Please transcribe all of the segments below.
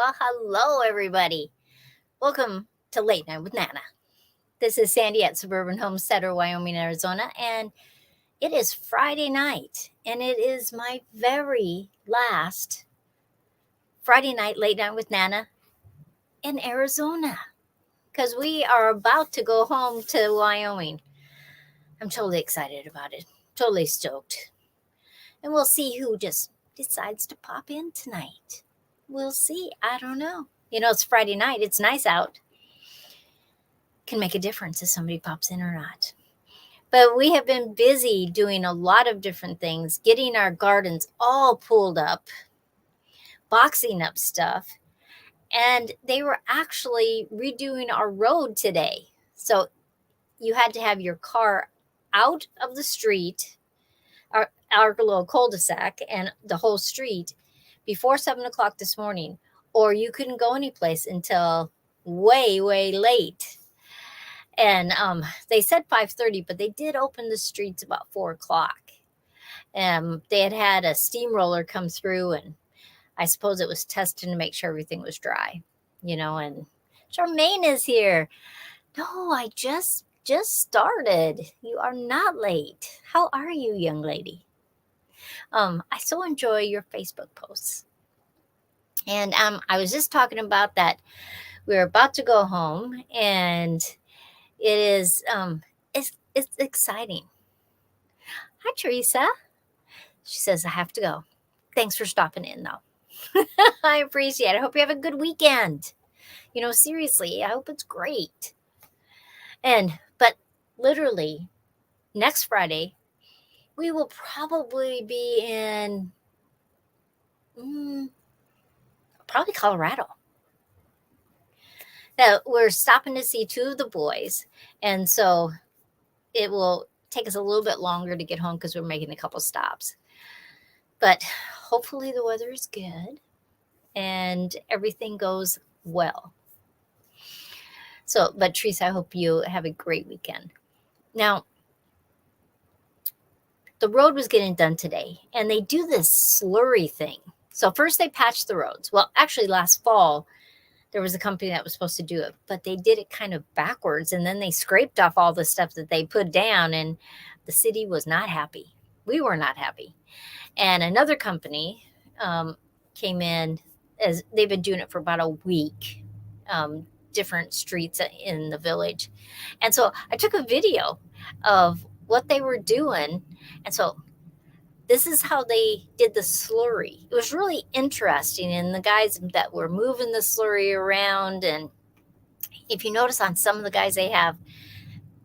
Well, hello, everybody. Welcome to Late Night with Nana. This is Sandi at Suburban Homesteader, Wyoming, Arizona, and it is Friday night, and it is my very last Friday night Late Night with Nana in Arizona, because we are about to go home to Wyoming. I'm totally excited about it, totally stoked, and we'll see who just decides to pop in tonight. We'll see. I don't know. It's Friday night. It's nice out. Can make a difference if somebody pops in or not. But we have been busy doing a lot of different things, getting our gardens all pulled up, boxing up stuff, and they were actually redoing our road today. So you had to have your car out of the street, our little cul-de-sac and the whole street before 7 o'clock this morning, or you couldn't go anyplace until way, way late. And they said 5:30, but they did open the streets about 4 o'clock. They had a steamroller come through, and I suppose it was testing to make sure everything was dry, and Charmaine is here. No, I just started. You are not late. How are you, young lady? I so enjoy your Facebook posts. And I was just talking about that. We're about to go home, and it is it's exciting. Hi, Teresa. She says, I have to go. Thanks for stopping in, though. I appreciate it. I hope you have a good weekend. Seriously, I hope it's great. But literally, next Friday, we will probably be in probably Colorado. Now, we're stopping to see 2 of the boys, and so it will take us a little bit longer to get home because we're making a couple stops. But hopefully the weather is good and everything goes well. But Teresa, I hope you have a great weekend. Now, the road was getting done today, and they do this slurry thing. So first they patched the roads. Well, actually last fall, there was a company that was supposed to do it, but they did it kind of backwards, and then they scraped off all the stuff that they put down, and the city was not happy. We were not happy. And another company came in, as they've been doing it for about a week, different streets in the village. And so I took a video of what they were doing. And so this is how they did the slurry. It was really interesting. And the guys that were moving the slurry around, and if you notice on some of the guys, they have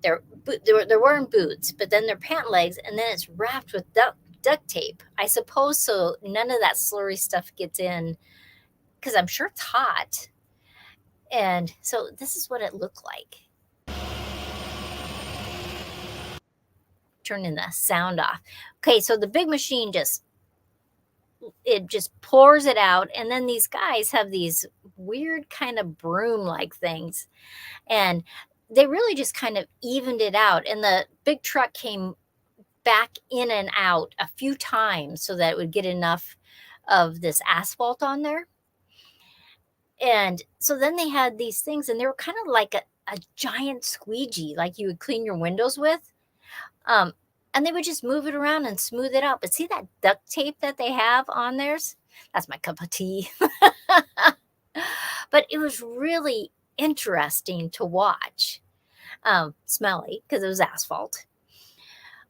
they're wearing boots, but then their pant legs, and then it's wrapped with duct tape, I suppose, so none of that slurry stuff gets in, because I'm sure it's hot. And so this is what it looked like. Turning the sound off. Okay, so the big machine just pours it out, and then these guys have these weird kind of broom-like things, and they really just kind of evened it out. And the big truck came back in and out a few times so that it would get enough of this asphalt on there. And so then they had these things, and they were kind of like a giant squeegee, like you would clean your windows with. And they would just move it around and smooth it out. But see that duct tape that they have on theirs? That's my cup of tea. But it was really interesting to watch. Smelly, because it was asphalt.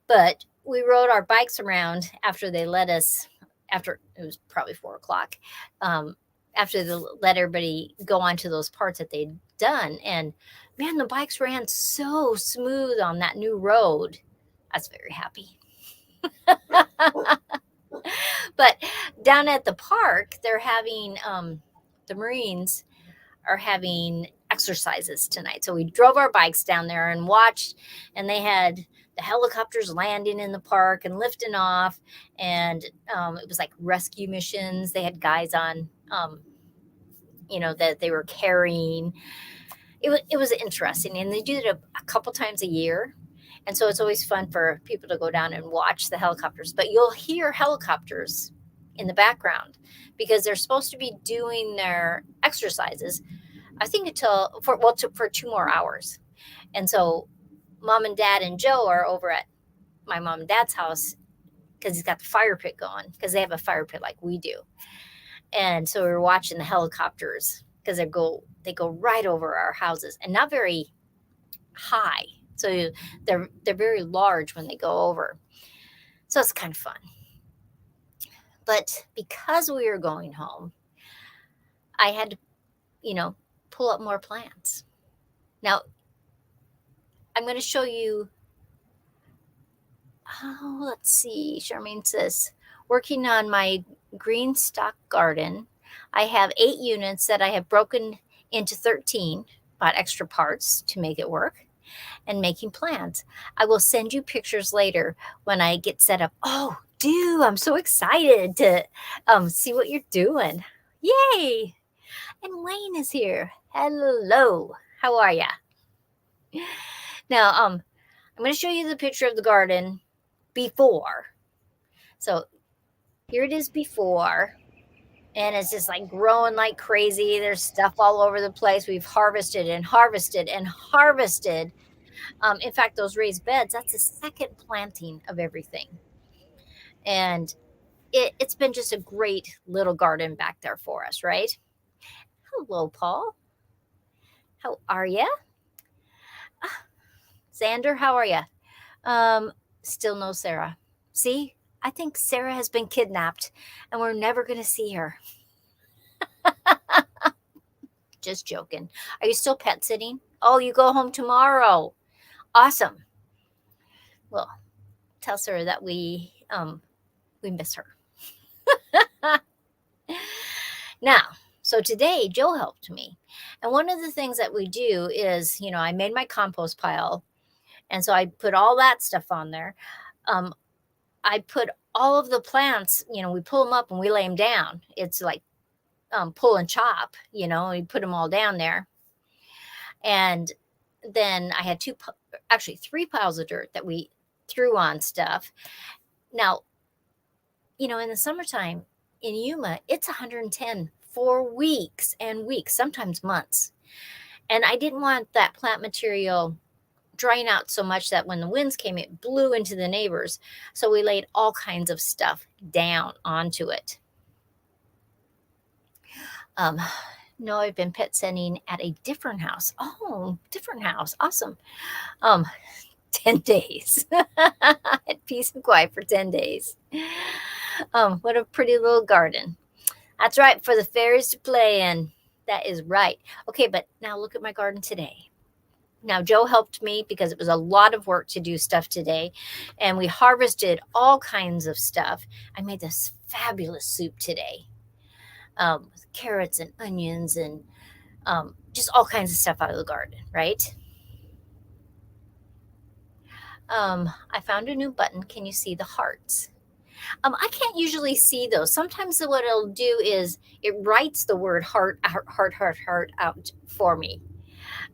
But we rode our bikes around after they let us, after it was probably 4 o'clock, after they let everybody go on to those parts that they'd done. And man, the bikes ran so smooth on that new road. I was very happy. But down at the park, they're having, the Marines are having exercises tonight. So we drove our bikes down there and watched, and they had the helicopters landing in the park and lifting off. And it was like rescue missions. They had guys on, that they were carrying. It was interesting. And they do it a couple times a year. And so it's always fun for people to go down and watch the helicopters. But you'll hear helicopters, in the background because they're supposed to be doing their exercises, I think for 2 more hours. And so mom and dad and Joe are over at my mom and dad's house because he's got the fire pit going, because they have a fire pit like we do. And so we were watching the helicopters because they go right over our houses and not very high. So they're very large when they go over. So it's kind of fun. But because we were going home, I had to, pull up more plants. Now, I'm going to show you. Oh, let's see. Charmaine says, working on my green stock garden. I have 8 units that I have broken into 13, bought extra parts to make it work, and making plans. I will send you pictures later when I get set up. Oh, dude, I'm so excited to see what you're doing. Yay! And Wayne is here. Hello. How are ya? Now, I'm going to show you the picture of the garden before. So here it is before, and it's just like growing like crazy. There's stuff all over the place. We've harvested and harvested and harvested. In fact, those raised beds, that's the second planting of everything. And it's been just a great little garden back there for us, right? Hello, Paul. How are you? Xander, how are you? Still no Sarah. See, I think Sarah has been kidnapped and we're never going to see her. Just joking. Are you still pet sitting? Oh, you go home tomorrow. Awesome. Well, tell Sarah that we miss her. Now, so today Joe helped me. And one of the things that we do is, I made my compost pile. And so I put all that stuff on there. I put all of the plants, we pull them up and we lay them down. It's like pull and chop, we put them all down there. And then I had 3 piles of dirt that we threw on stuff. Now, in the summertime in Yuma, it's 110 for weeks and weeks, sometimes months. And I didn't want that plant material drying out so much that when the winds came, it blew into the neighbors. So we laid all kinds of stuff down onto it. No, I've been pet sitting at a different house. Oh, different house. Awesome. 10 days. At peace and quiet for 10 days. What a pretty little garden. That's right, for the fairies to play in. That is right. Okay, but now look at my garden today. Now, Joe helped me because it was a lot of work to do stuff today. And we harvested all kinds of stuff. I made this fabulous soup today. With carrots and onions and just all kinds of stuff out of the garden, right? I found a new button. Can you see the hearts? I can't usually see those. Sometimes what it'll do is it writes the word heart out for me.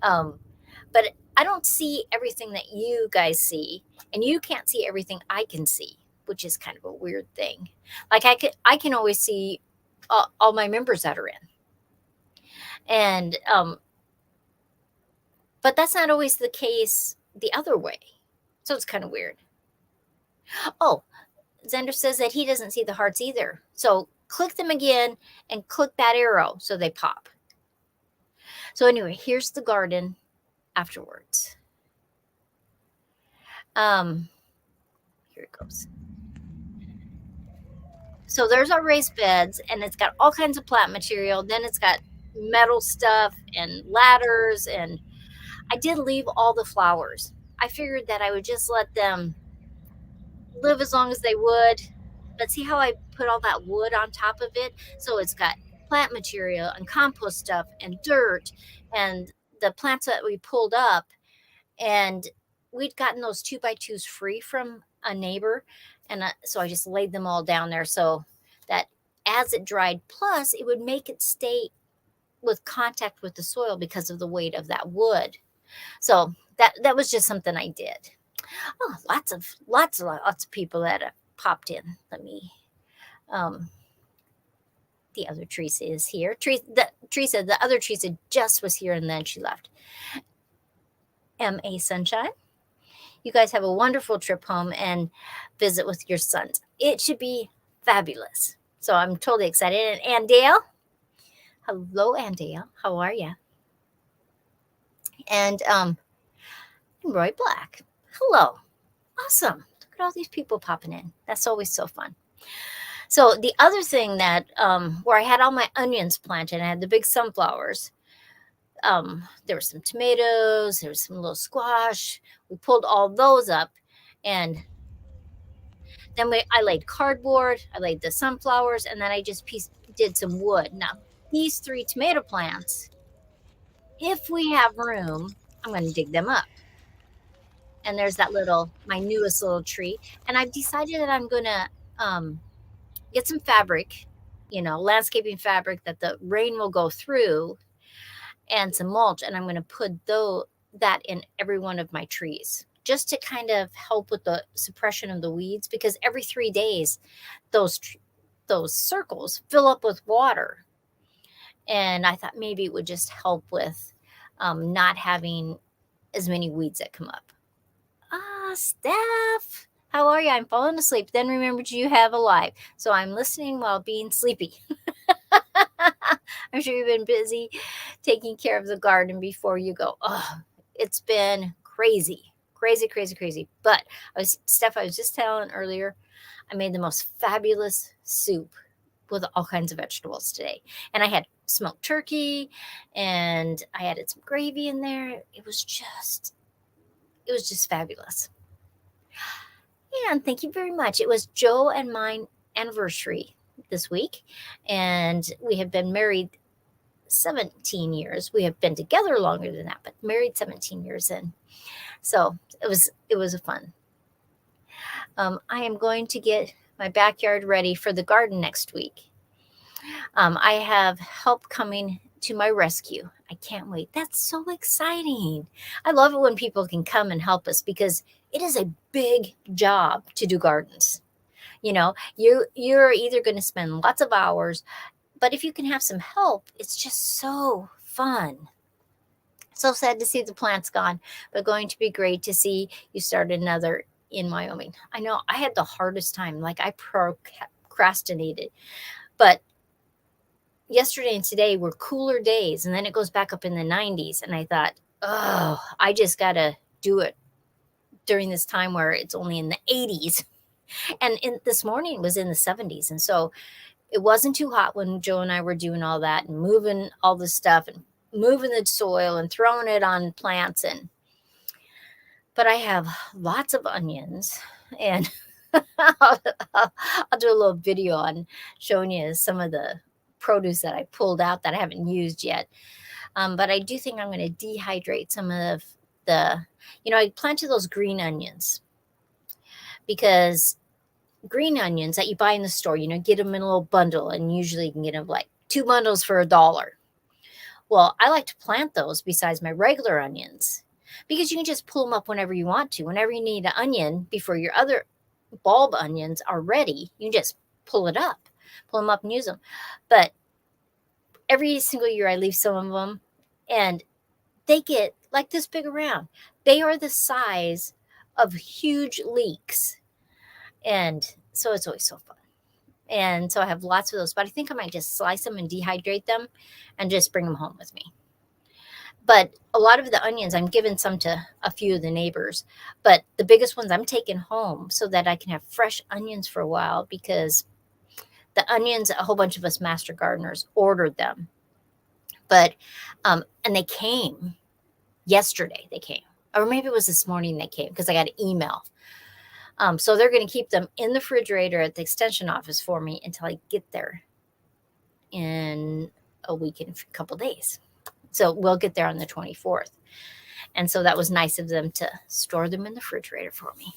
But I don't see everything that you guys see, and you can't see everything I can see, which is kind of a weird thing. Like I can always see all my members that are in. And but that's not always the case the other way. So it's kind of weird. Oh, Xander says that he doesn't see the hearts either. So click them again and click that arrow so they pop. So anyway, here's the garden afterwards. Here it goes. So there's our raised beds, and it's got all kinds of plant material. Then it's got metal stuff and ladders, and I did leave all the flowers. I figured that I would just let them live as long as they would. But see how I put all that wood on top of it? So it's got plant material and compost stuff and dirt and the plants that we pulled up. And we'd gotten those 2x2s free from a neighbor. And so I just laid them all down there so that as it dried, plus it would make it stay with contact with the soil because of the weight of that wood. So that was just something I did. Oh, lots of people that have popped in. Let me the other Teresa is here. The other Teresa just was here and then she left. M.A. Sunshine. You guys have a wonderful trip home and visit with your sons. It should be fabulous. So I'm totally excited. And Dale, hello, Dale. How are you? And Roy Black, hello. Awesome. Look at all these people popping in. That's always so fun. So the other thing that where I had all my onions planted, I had the big sunflowers. There were some tomatoes, there was some little squash. We pulled all those up, and then I laid cardboard, I laid the sunflowers, and then I just did some wood. Now, these 3 tomato plants, if we have room, I'm going to dig them up. And there's that my newest little tree. And I've decided that I'm going to get some fabric, landscaping fabric that the rain will go through, and some mulch, and I'm going to put that in every one of my trees just to kind of help with the suppression of the weeds, because every 3 days those circles fill up with water, and I thought maybe it would just help with not having as many weeds that come up. Steph, how are you? I'm falling asleep. Then remembered you have a live, so I'm listening while being sleepy. I'm sure you've been busy taking care of the garden before you go. Oh, it's been crazy. But Steph, I was just telling earlier, I made the most fabulous soup with all kinds of vegetables today. And I had smoked turkey, and I added some gravy in there. It was just fabulous. And thank you very much. It was Joe and mine anniversary this week, and we have been married 17 years. We have been together longer than that, but married 17 years in. So it was a fun. I am going to get my backyard ready for the garden next week. I have help coming to my rescue. I can't wait. That's so exciting. I love it when people can come and help us, because it is a big job to do gardens. You're either going to spend lots of hours, but if you can have some help, it's just so fun. So sad to see the plants gone, but going to be great to see you start another in Wyoming. I know I had the hardest time. Like, I procrastinated, but yesterday and today were cooler days, and then it goes back up in the 90s. And I thought, oh, I just got to do it during this time where it's only in the 80s. And this morning was in the 70s. And so it wasn't too hot when Joe and I were doing all that and moving all the stuff and moving the soil and throwing it on plants. But I have lots of onions, and I'll do a little video on showing you some of the produce that I pulled out that I haven't used yet. But I do think I'm going to dehydrate some of I planted those green onions, because green onions that you buy in the store, get them in a little bundle, and usually you can get them like 2 bundles for $1. Well, I like to plant those besides my regular onions, because you can just pull them up whenever you want to. Whenever you need an onion before your other bulb onions are ready, you can just pull them up and use them. But every single year I leave some of them, and they get like this big around. They are the size of huge leeks. And so it's always so fun. And so I have lots of those, but I think I might just slice them and dehydrate them and just bring them home with me. But a lot of the onions, I'm giving some to a few of the neighbors, but the biggest ones I'm taking home so that I can have fresh onions for a while, because the onions, a whole bunch of us master gardeners ordered them. But, and they came yesterday, or maybe it was this morning they came, because I got an email. So they're going to keep them in the refrigerator at the extension office for me until I get there in a week and a couple days. So we'll get there on the 24th. And so that was nice of them to store them in the refrigerator for me.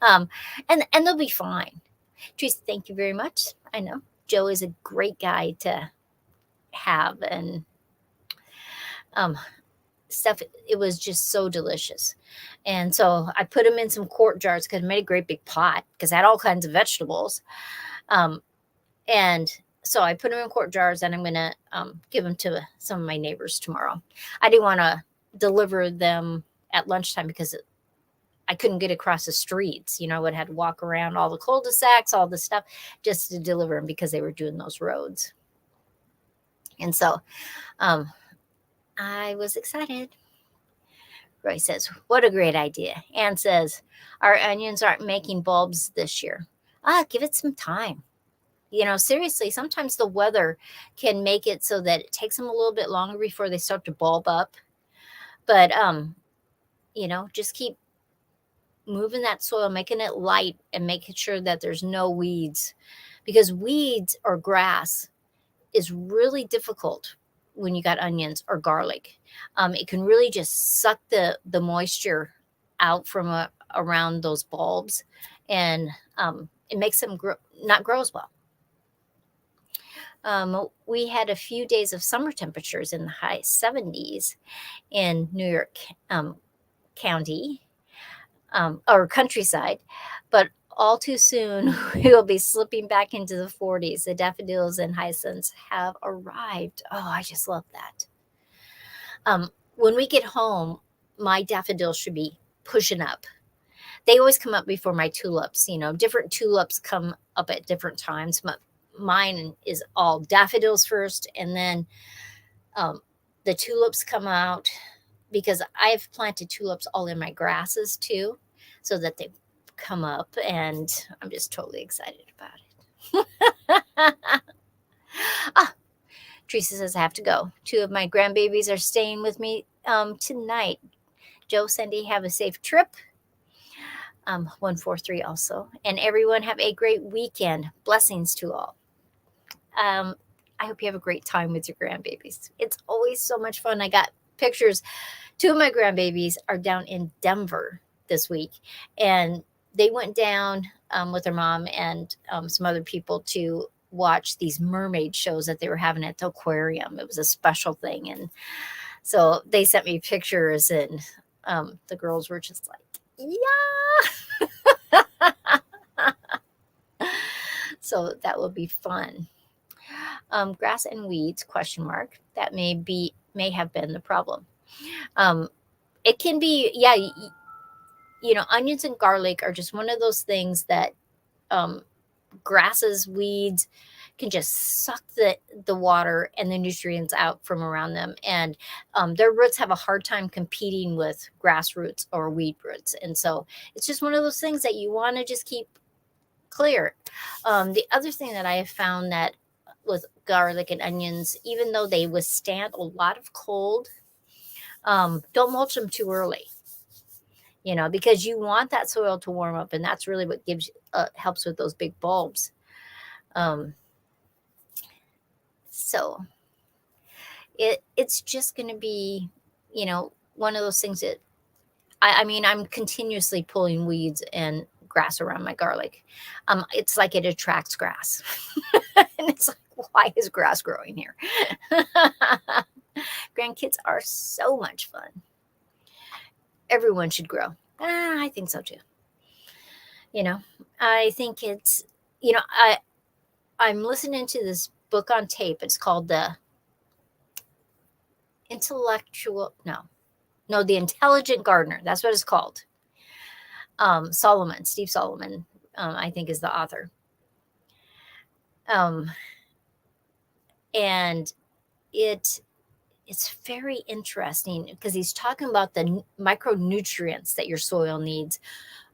And they'll be fine. Teresa, thank you very much. I know Joe is a great guy to have, and stuff. It was just so delicious. And so I put them in some quart jars, because I made a great big pot, because I had all kinds of vegetables. And so I put them in quart jars, and I'm going to give them to some of my neighbors tomorrow. I didn't want to deliver them at lunchtime because I couldn't get across the streets. I would have to walk around all the cul-de-sacs, all the stuff, just to deliver them because they were doing those roads. And so I was excited. Roy says, what a great idea. Ann says, our onions aren't making bulbs this year. Give it some time. Seriously, sometimes the weather can make it so that it takes them a little bit longer before they start to bulb up. But, just keep moving that soil, making it light, and making sure that there's no weeds, because weeds or grass is really difficult when you got onions or garlic. It can really just suck the moisture out from around those bulbs, and it makes them not grow as well. We had a few days of summer temperatures in the high 70s in New York County or countryside, but all too soon we will be slipping back into the 40s. The daffodils and hyacinths have arrived. Oh, I just love that. When we get home, my daffodils should be pushing up. They always come up before my tulips. Different tulips come up at different times. Mine is all daffodils first, and then the tulips come out, because I've planted tulips all in my grasses too, so that they come up, and I'm just totally excited about it. Teresa says I have to go. 2 of my grandbabies are staying with me tonight. Joe, Sandi, have a safe trip. 143 also. And everyone have a great weekend. Blessings to all. I hope you have a great time with your grandbabies. It's always so much fun. I got pictures. 2 of my grandbabies are down in Denver this week, and they went down with their mom and some other people to watch these mermaid shows that they were having at the aquarium. It was a special thing. And so they sent me pictures, and the girls were just like, yeah. So that will be fun. Grass and weeds, ? That may have been the problem. It can be, yeah, onions and garlic are just one of those things that grasses, weeds can just suck the water and the nutrients out from around them. And their roots have a hard time competing with grass roots or weed roots. And so it's just one of those things that you want to just keep clear. The other thing that I have found that with garlic and onions, even though they withstand a lot of cold, don't mulch them too early, because you want that soil to warm up, and that's really what helps with those big bulbs. So it's just going to be, one of those things that I'm continuously pulling weeds and grass around my garlic. It's like it attracts grass. And it's like, why is grass growing here? Grandkids are so much fun. Everyone should grow. I think so too. I think it's, I'm listening to this book on tape. It's called The Intelligent Gardener. That's what it's called. Steve Solomon, I think, is the author. And it's very interesting because he's talking about the micronutrients that your soil needs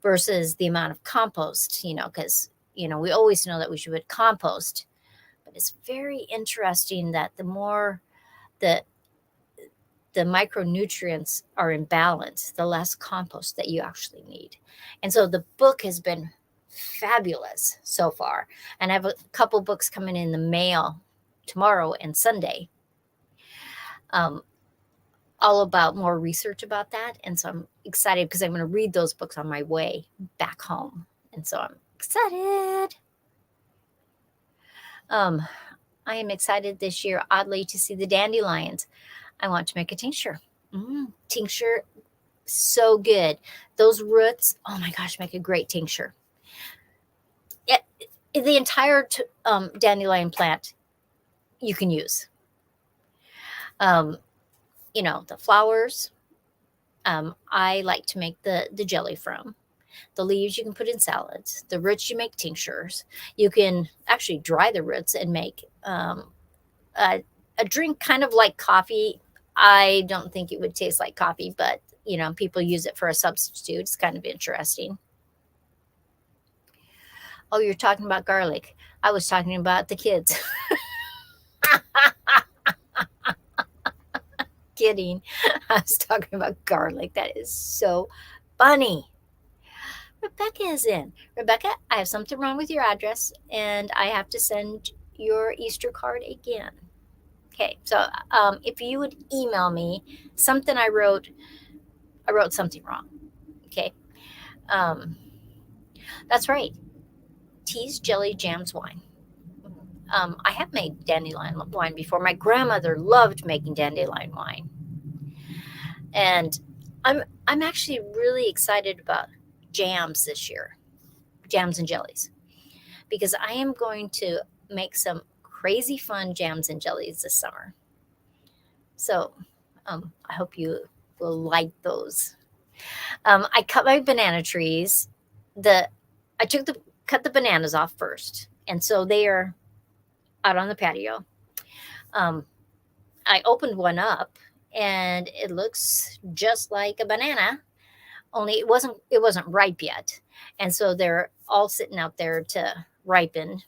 versus the amount of compost, because, we always know that we should put compost, but it's very interesting that the more the micronutrients are in balance, the less compost that you actually need. And so the book has been fabulous so far. And I have a couple books coming in the mail tomorrow and Sunday, all about more research about that. And so I'm excited because I'm going to read those books on my way back home. And so I'm excited. I am excited this year, oddly, to see the dandelions. I want to make a tincture. Tincture, so good. Those roots, oh my gosh, make a great tincture. the entire dandelion plant you can use. The flowers, I like to make the jelly from. The leaves you can put in salads. The roots you make tinctures. You can actually dry the roots and make a, a drink kind of like coffee. I don't think it would taste like coffee, but people use it for a substitute. It's kind of interesting. Oh, you're talking about garlic. I was talking about the kids. Kidding. I was talking about garlic. That is so funny. Rebecca is in. Rebecca, I have something wrong with your address, and I have to send your Easter card again. Okay, so if you would email me something I wrote something wrong. Okay, that's right. Teas, jelly, jams, wine. I have made dandelion wine before. My grandmother loved making dandelion wine, and I'm actually really excited about jams this year, jams and jellies, because I am going to make some crazy fun jams and jellies this summer. So I hope you will like those. I cut my banana trees. I cut the bananas off first, and so they are out on the patio. I opened one up, and it looks just like a banana, only it wasn't ripe yet, and so they're all sitting out there to ripen.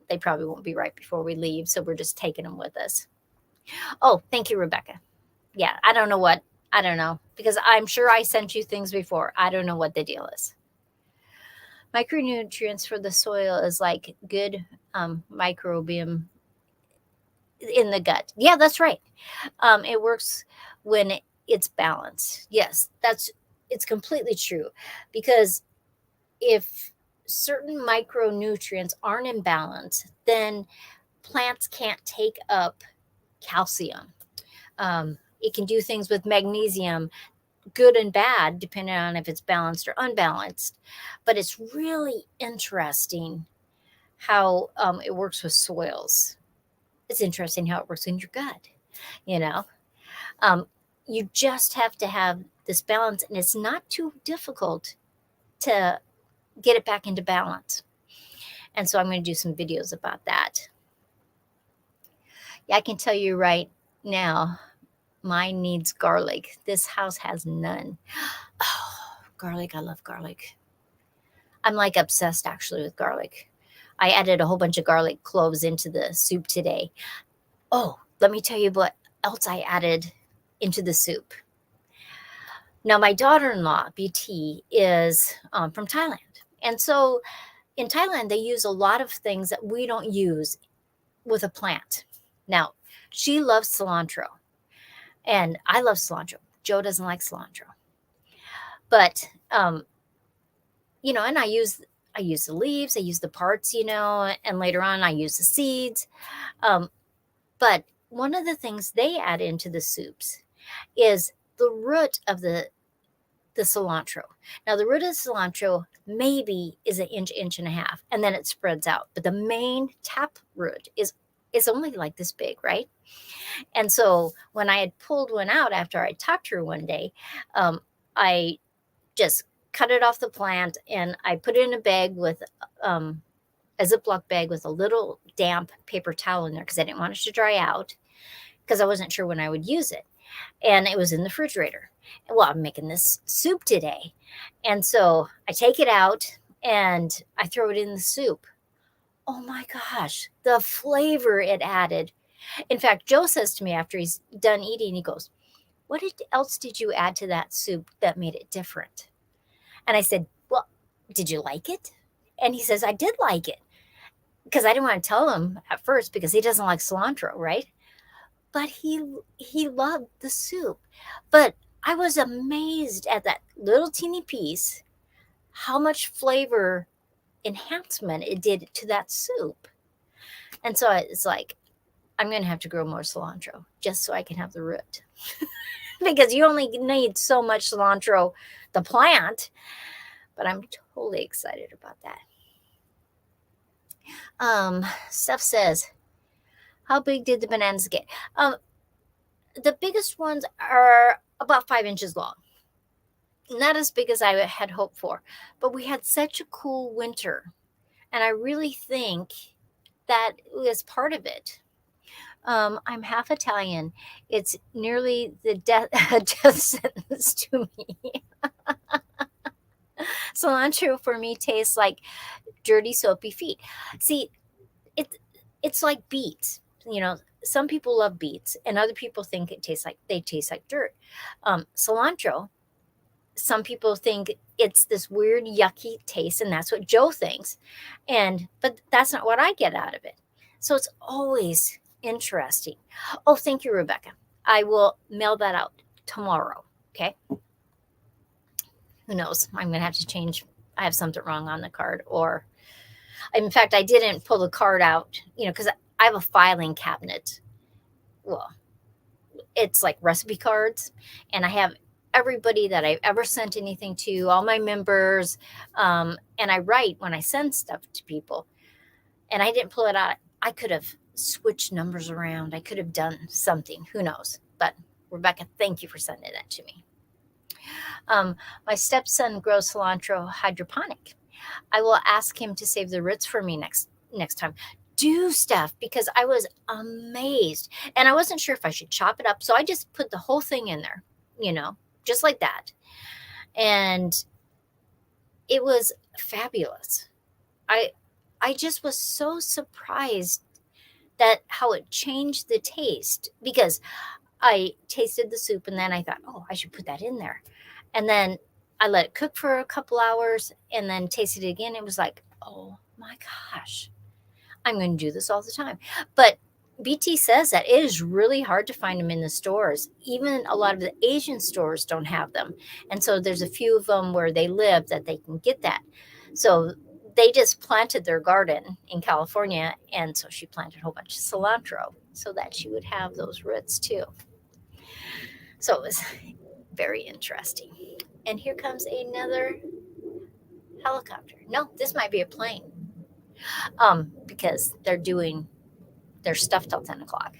They probably won't be ripe before we leave, so we're just taking them with us. Oh, thank you, Rebecca. Yeah, I don't know, because I'm sure I sent you things before. I don't know what the deal is. Micronutrients for the soil is like good microbiome in the gut. Yeah, that's right. It works when it's balanced. Yes, it's completely true, because if certain micronutrients aren't in balance, then plants can't take up calcium. It can do things with magnesium, good and bad, depending on if it's balanced or unbalanced. But it's really interesting how it works with soils. It's interesting how it works in your gut. You just have to have this balance, and it's not too difficult to get it back into balance. And so I'm going to do some videos about that. Yeah, I can tell you right now, mine needs garlic. This house has none. Oh, garlic. I love garlic. I'm like obsessed actually with garlic. I added a whole bunch of garlic cloves into the soup today. Oh, let me tell you what else I added into the soup. Now, my daughter-in-law, BT, is from Thailand. And so in Thailand, they use a lot of things that we don't use with a plant. Now, she loves cilantro, and I love cilantro. Joe doesn't like cilantro. But, and I use the leaves, I use the parts, and later on I use the seeds. But one of the things they add into the soups is the root of the cilantro. Now, the root of the cilantro maybe is an inch and a half, and then it spreads out. But the main tap root is only like this big, right? And so when I had pulled one out after I talked to her one day, I just cut it off the plant, and I put it in a bag with a Ziploc bag with a little damp paper towel in there, because I didn't want it to dry out, because I wasn't sure when I would use it. And it was in the refrigerator. Well, I'm making this soup today. And so I take it out and I throw it in the soup. Oh my gosh, the flavor it added. In fact, Joe says to me after he's done eating, he goes, "What else did you add to that soup that made it different?" And I said, "Well, did you like it?" And he says, "I did like it." Because I didn't want to tell him at first, because he doesn't like cilantro, right? But he loved the soup. But I was amazed at that little teeny piece, how much flavor enhancement it did to that soup. And so it's like, I'm going to have to grow more cilantro just so I can have the root. Because you only need so much cilantro, the plant. But I'm totally excited about that. Steph says, how big did the bananas get? The biggest ones are about 5 inches long. Not as big as I had hoped for, but we had such a cool winter. And I really think that was part of it. I'm half Italian. It's nearly the death sentence to me. Cilantro for me tastes like dirty, soapy feet. See, it's like beets. Some people love beets, and other people think they taste like dirt. Cilantro, some people think it's this weird, yucky taste, and that's what Joe thinks. But that's not what I get out of it. So it's always interesting. Oh, thank you, Rebecca. I will mail that out tomorrow. Okay. Who knows? I'm going to have to change. I have something wrong on the card, or in fact, I didn't pull the card out, because I have a filing cabinet. Well, it's like recipe cards, and I have everybody that I've ever sent anything to, all my members, and I write when I send stuff to people, and I didn't pull it out. I could have switched numbers around. I could have done something. Who knows? But Rebecca, thank you for sending that to me. My stepson grows cilantro hydroponic. I will ask him to save the roots for me next time. Do stuff, because I was amazed, and I wasn't sure if I should chop it up. So I just put the whole thing in there, just like that. And it was fabulous. I just was so surprised that how it changed the taste, because I tasted the soup and then I thought, oh, I should put that in there. And then I let it cook for a couple hours and then tasted it again. It was like, oh my gosh, I'm going to do this all the time. But BT says that it is really hard to find them in the stores. Even a lot of the Asian stores don't have them. And so there's a few of them where they live that they can get that. So they just planted their garden in California. And so she planted a whole bunch of cilantro so that she would have those roots too. So it was very interesting. And here comes another helicopter. No, this might be a plane. Because they're doing their stuff till 10 o'clock.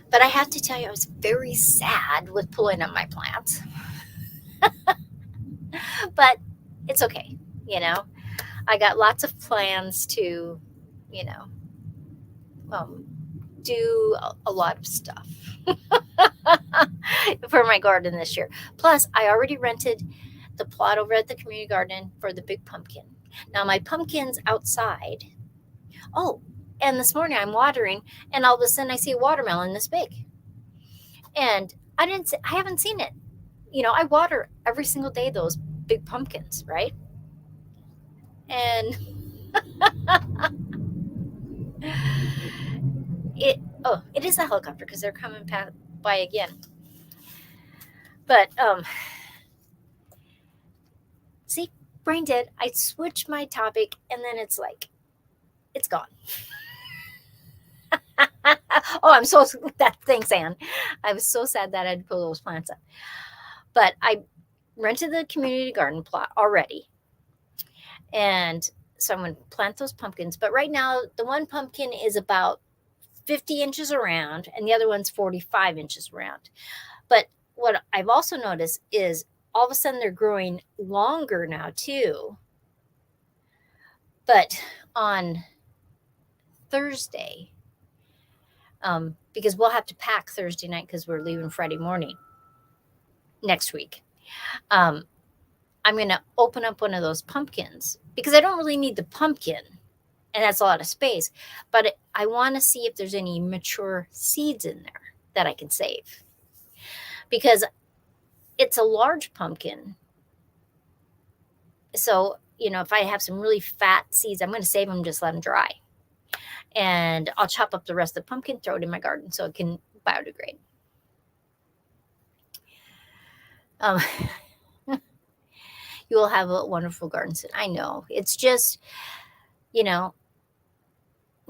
But I have to tell you, I was very sad with pulling up my plants. But it's okay. I got lots of plans to, do a lot of stuff for my garden this year. Plus, I already rented the plot over at the community garden for the big pumpkin. Now, my pumpkin's outside. Oh, and this morning I'm watering, and all of a sudden I see a watermelon this big. And I haven't seen it. I water every single day those big pumpkins, right? And it is a helicopter because they're coming by again. But see, brain dead. I switched my topic, and then it's like, it's gone. Oh, I'm so that. Thanks, Anne. I was so sad that I had to pull those plants up. But I rented the community garden plot already, and so I'm going to plant those pumpkins. But right now, the one pumpkin is about 50 inches around, and the other one's 45 inches around. But what I've also noticed is all of a sudden they're growing longer now too. But on Thursday, because we'll have to pack Thursday night because we're leaving Friday morning next week. I'm going to open up one of those pumpkins because I don't really need the pumpkin, and that's a lot of space. But I want to see if there's any mature seeds in there that I can save, because it's a large pumpkin. So, if I have some really fat seeds, I'm going to save them, just let them dry. And I'll chop up the rest of the pumpkin, throw it in my garden so it can biodegrade. You will have a wonderful garden soon. I know. It's just, when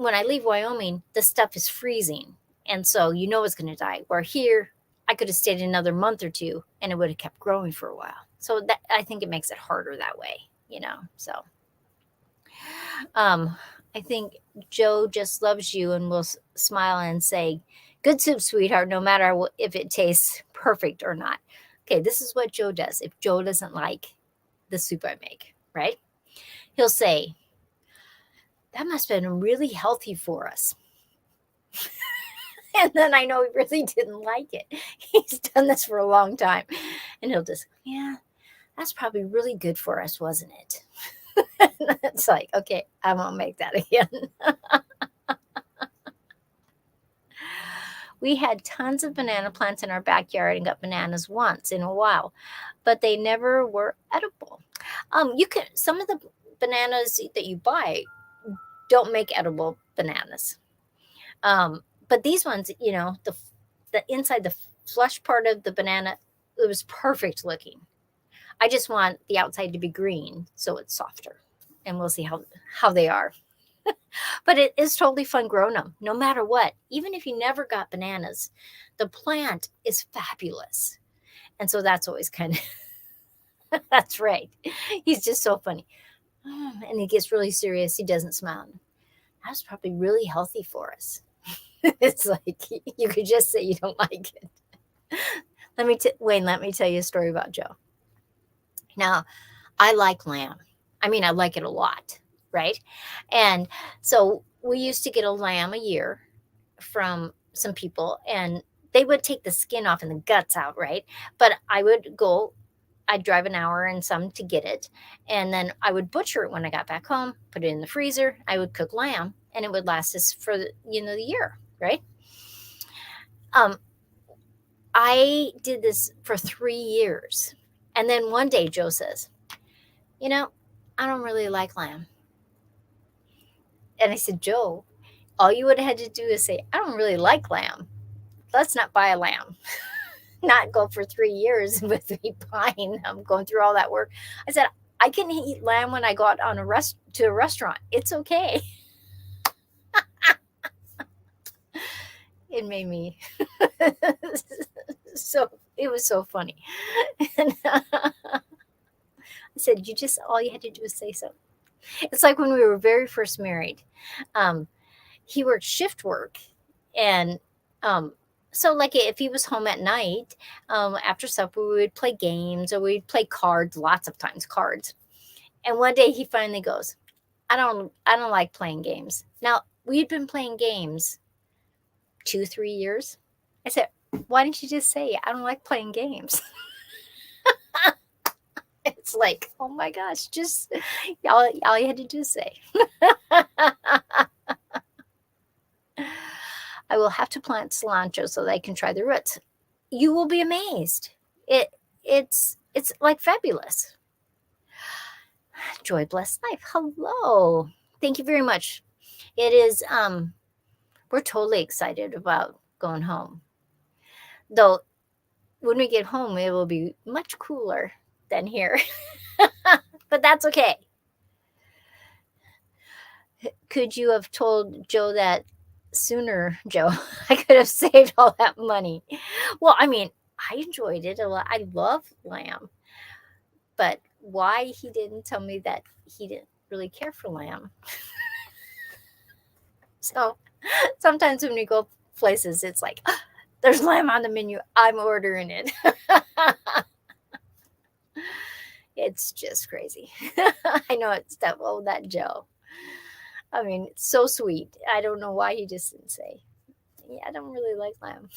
I leave Wyoming, the stuff is freezing. And so it's going to die. Where here, I could have stayed another month or two and it would have kept growing for a while. So that, I think it makes it harder that way, So I think Joe just loves you and will smile and say, "Good soup, sweetheart, no matter if it tastes perfect or not." Okay, this is what Joe does. If Joe doesn't like the soup I make, right? He'll say, "That must have been really healthy for us." And then I know he really didn't like it. He's done this for a long time. And he'll just, "Yeah, that's probably really good for us, wasn't it?" It's like, okay, I won't make that again. We had tons of banana plants in our backyard and got bananas once in a while, but they never were edible. You can some of the bananas that you buy don't make edible bananas. But these ones, the inside, the flesh part of the banana, it was perfect looking. I just want the outside to be green so it's softer, and we'll see how they are. But it is totally fun growing them, no matter what. Even if you never got bananas, the plant is fabulous. And so that's always kind of, that's right. He's just so funny. And he gets really serious. He doesn't smile. That's probably really healthy for us. It's like you could just say you don't like it. Wayne, let me tell you a story about Joe. Now, I like lamb. I mean, I like it a lot, right? And so we used to get a lamb a year from some people, and they would take the skin off and the guts out, right? But I'd drive an hour and some to get it, and then I would butcher it when I got back home, put it in the freezer. I would cook lamb, and it would last us for the year, right? I did this for 3 years, and then one day Joe says, "I don't really like lamb." And I said, "Joe, all you would have had to do is say, 'I don't really like lamb. Let's not buy a lamb.'" Not go for 3 years with me buying them, going through all that work. I said, "I can eat lamb when I go out to a restaurant. It's okay." It made me it was so funny. And I said, all you had to do was say so. It's like when we were very first married. He worked shift work, and so like if he was home at night, after supper, we would play games or we'd play cards, lots of times cards. And one day he finally goes, I don't like playing games." Now, we'd been playing games 2-3 years. I said, "Why didn't you just say, 'I don't like playing games'?" It's like, oh my gosh, just all you had to do is say. I will have to plant cilantro so that I can try the roots. You will be amazed. It's like fabulous. Joy, bless life. Hello. Thank you very much. It is we're totally excited about going home. Though when we get home it will be much cooler than here. But that's okay. Could you have told Joe that sooner, Joe? I could have saved all that money. Well, I mean, I enjoyed it a lot. I love lamb. But why he didn't tell me that he didn't really care for lamb. So sometimes when we go places, it's like, there's lamb on the menu. I'm ordering it. It's just crazy. I know it's that Joe. I mean, it's so sweet. I don't know why he just didn't say, "Yeah, I don't really like lamb."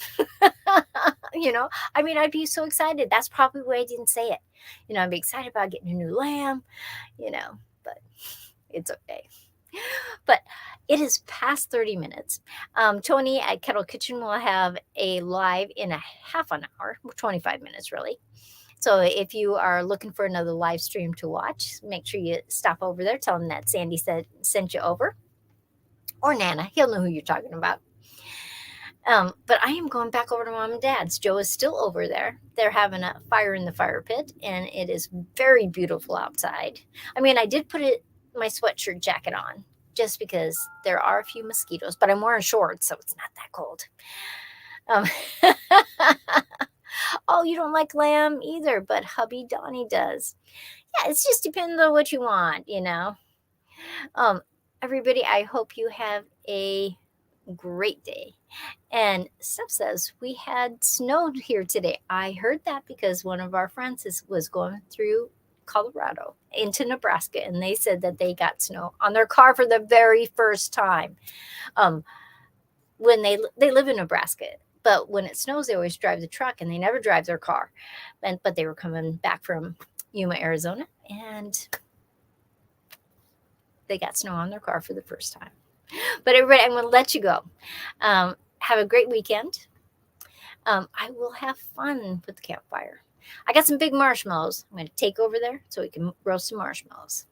I mean, I'd be so excited. That's probably why I didn't say it. I'd be excited about getting a new lamb, but it's okay. But it is past 30 minutes. Tony at Kettle Kitchen will have a live in a half an hour, 25 minutes really. So if you are looking for another live stream to watch, make sure you stop over there. Tell him that Sandi sent you over. Or Nana. He'll know who you're talking about. But I am going back over to Mom and Dad's. Joe is still over there. They're having a fire in the fire pit, and it is very beautiful outside. I mean, I did put my sweatshirt jacket on just because there are a few mosquitoes, but I'm wearing shorts, so it's not that cold. Oh, you don't like lamb either, but hubby Donnie does. Yeah, it's just depends on what you want, everybody, I hope you have a great day. And Steph says we had snow here today. I heard that because one of our friends was going through Colorado into Nebraska, and they said that they got snow on their car for the very first time. When they live in Nebraska, but when it snows, they always drive the truck and they never drive their car. But they were coming back from Yuma, Arizona, and they got snow on their car for the first time. But everybody, I'm going to let you go. Have a great weekend. I will have fun with the campfire. I got some big marshmallows. I'm going to take over there so we can roast some marshmallows.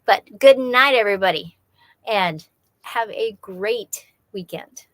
But good night, everybody, and have a great weekend.